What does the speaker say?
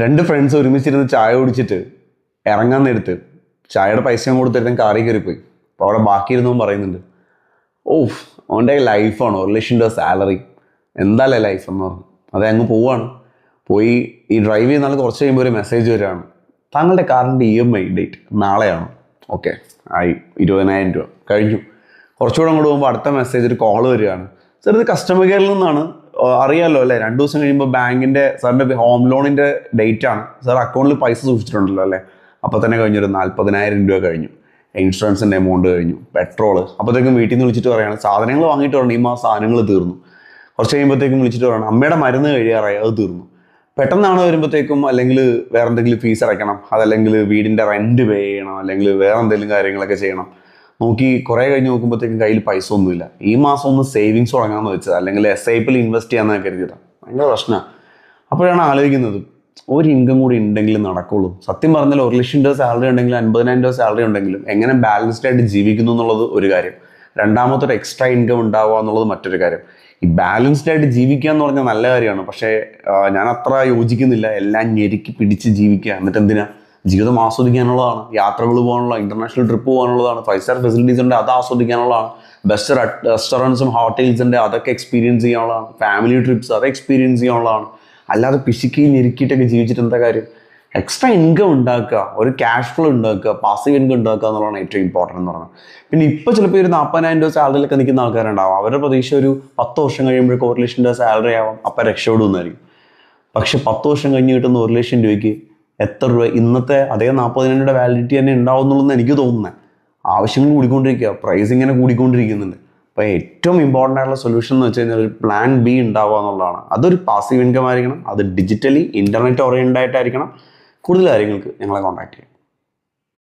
രണ്ട് ഫ്രണ്ട്സ് ഒരുമിച്ചിരുന്ന് ചായ കുടിച്ചിട്ട് ഇറങ്ങാൻ നേരത്ത് ചായയുടെ പൈസയും കൊടുത്തിരുന്ന കാറി കയറിപ്പോയി. അപ്പോൾ അവിടെ ബാക്കിയിരുന്നവൻ പറയുന്നുണ്ട്, ഓഫ് അവൻ്റെ ലൈഫാണോ 1,00,000 രൂപ സാലറി, എന്തായാലും ലൈഫ് എന്ന് പറഞ്ഞു. അത് അങ്ങ് പോവാണ്. പോയി ഈ ഡ്രൈവ് ചെയ്യുന്ന ആൾ കുറച്ച് കഴിയുമ്പോൾ ഒരു മെസ്സേജ് വരികയാണ്, താങ്കളുടെ കാറിൻ്റെ EMI ഡേറ്റ് നാളെയാണ്. ഓക്കെ ആയി, 20,000 രൂപ കഴിഞ്ഞു. കുറച്ചുകൂടെ അങ്ങോട്ട് പോകുമ്പോൾ അടുത്ത മെസ്സേജ് ഒരു കോൾ വരികയാണ്, സാർ ഇത് കസ്റ്റമർ കെയറിൽ നിന്നാണ്, അറിയാമല്ലോ അല്ലേ 2 ദിവസം കഴിയുമ്പോൾ ബാങ്കിൻ്റെ സാറിൻ്റെ ഹോം ലോണിൻ്റെ ഡേറ്റ് ആണ്, സാർ അക്കൗണ്ടിൽ പൈസ സൂക്ഷിച്ചിട്ടുണ്ടല്ലോ അല്ലേ. അപ്പോൾ തന്നെ കഴിഞ്ഞൊരു 40,000 രൂപ കഴിഞ്ഞു, ഇൻഷുറൻസിൻ്റെ എമൗണ്ട് കഴിഞ്ഞു, പെട്രോൾ. അപ്പോഴത്തേക്കും വീട്ടിൽ നിന്ന് വിളിച്ചിട്ട് പറയുകയാണ്, സാധനങ്ങൾ വാങ്ങിയിട്ട് പറഞ്ഞു ഈ മാസം സാധനങ്ങൾ തീർന്നു. കുറച്ച് കഴിയുമ്പോഴത്തേക്കും വിളിച്ചിട്ട് പറയണം, അമ്മയുടെ മരുന്ന് കഴിയാറായി, അത് തീർന്നു. പെട്ടെന്നാണ് വരുമ്പോഴത്തേക്കും അല്ലെങ്കിൽ വേറെ എന്തെങ്കിലും ഫീസ് അടയ്ക്കണം, അതല്ലെങ്കിൽ വീടിൻ്റെ റെൻറ്റ് പേ ചെയ്യണം, അല്ലെങ്കിൽ വേറെ എന്തെങ്കിലും കാര്യങ്ങളൊക്കെ ചെയ്യണം. നോക്കി കുറേ കഴിഞ്ഞ് നോക്കുമ്പോഴത്തേക്കും കയ്യിൽ പൈസ ഒന്നുമില്ല. ഈ മാസം ഒന്ന് സേവിങ്സ് തുടങ്ങാമെന്ന് വെച്ചത്, അല്ലെങ്കിൽ SIPയിൽ ഇൻവെസ്റ്റ് ചെയ്യാമെന്ന് കരുതിയതാണ്. ഭയങ്കര പ്രശ്നമാണ്. അപ്പോഴാണ് ആലോചിക്കുന്നത്, ഒരു ഇൻകം കൂടി ഉണ്ടെങ്കിലും നടക്കുള്ളൂ. സത്യം പറഞ്ഞാൽ 1,00,000 രൂപ സാലറി ഉണ്ടെങ്കിലും 50,000 രൂപ സാലറി ഉണ്ടെങ്കിലും എങ്ങനെ ബാലൻസ്ഡ് ആയിട്ട് ജീവിക്കുന്നു എന്നുള്ളത് ഒരു കാര്യം, രണ്ടാമത്തെ ഒരു എക്സ്ട്രാ ഇൻകം ഉണ്ടാവുക എന്നുള്ളത് മറ്റൊരു കാര്യം. ഈ ബാലൻസ്ഡ് ആയിട്ട് ജീവിക്കുക എന്ന് പറഞ്ഞാൽ നല്ല കാര്യമാണ്, പക്ഷേ ഞാൻ അത്ര യോജിക്കുന്നില്ല. എല്ലാം ഞെരുക്കി പിടിച്ച് ജീവിക്കുക, എന്നിട്ട് എന്തിനാ, ജീവിതം ആസ്വദിക്കാനുള്ളതാണ്, യാത്രകൾ പോകാനുള്ള, ഇന്റർനാഷണൽ ട്രിപ്പ് പോകാനുള്ളതാണ്, 5 സ്റ്റാർ ഫെസിലിറ്റീസ് ഉണ്ട് അത് ആസ്വദിക്കാനുള്ളതാണ്, ബെസ്റ്റ് റെസ്റ്റോറൻറ്റ്സും ഹോട്ടൽസ് ഉണ്ട് അതൊക്കെ എക്സ്പീരിയൻസ് ചെയ്യാനുള്ളതാണ്, ഫാമിലി ട്രിപ്സ് അത് എക്സ്പീരിയൻസ് ചെയ്യാനുള്ളതാണ്. അല്ലാതെ പിശുക്കി ഞെരുക്കിയിട്ടൊക്കെ ജീവിച്ചിട്ട് എന്താ കാര്യം? എക്സ്ട്രാ ഇൻകം ഉണ്ടാക്കുക, ഒരു ക്യാഷ് ഫ്ലോ ഉണ്ടാക്കുക, പാസീവ് ഇൻകം ഉണ്ടാക്കുക എന്നുള്ളതാണ് ഏറ്റവും ഇമ്പോർട്ടൻ്റ് എന്ന് പറയുന്നത്. പിന്നെ ഇപ്പോൾ ചിലപ്പോൾ ഒരു 40,000 രൂപ സാലറിയിലൊക്കെ നിൽക്കുന്ന ആൾക്കാരുണ്ടാവും, അവരുടെ പ്രതീക്ഷ ഒരു 10 വർഷം കഴിയുമ്പോഴേക്കും 1,00,000 രൂപ സാലറി ആവാം, അപ്പം രക്ഷപ്പെടുന്നതായിരിക്കും. പക്ഷെ 10 വർഷം കഴിഞ്ഞ് കിട്ടുന്ന 1,00,000 രൂപയ്ക്ക് എത്ര രൂപ ഇന്നത്തെ അതേ 40,000 രൂപയുടെ വാലിഡിറ്റി തന്നെ ഉണ്ടാവുന്നുള്ളൂ എനിക്ക് തോന്നുന്നത്. ആവശ്യങ്ങൾ കൂടിക്കൊണ്ടിരിക്കുക, പ്രൈസ് ഇങ്ങനെ കൂടിക്കൊണ്ടിരിക്കുന്നുണ്ട്. അപ്പോൾ ഏറ്റവും ഇമ്പോർട്ടൻ്റ് ആയിട്ടുള്ള സൊല്യൂഷൻ എന്ന് വെച്ച് കഴിഞ്ഞാൽ ഒരു പ്ലാൻ B ഉണ്ടാവുക എന്നുള്ളതാണ്. അതൊരു പാസീവ് ഇൻകം ആയിരിക്കണം, അത് ഡിജിറ്റലി ഇൻ്റർനെറ്റ് ഓറിയൻറ്റഡ് ആയിട്ടായിരിക്കണം. കൂടുതൽ കാര്യങ്ങൾക്ക് ഞങ്ങളെ കോൺടാക്ട് ചെയ്യാം.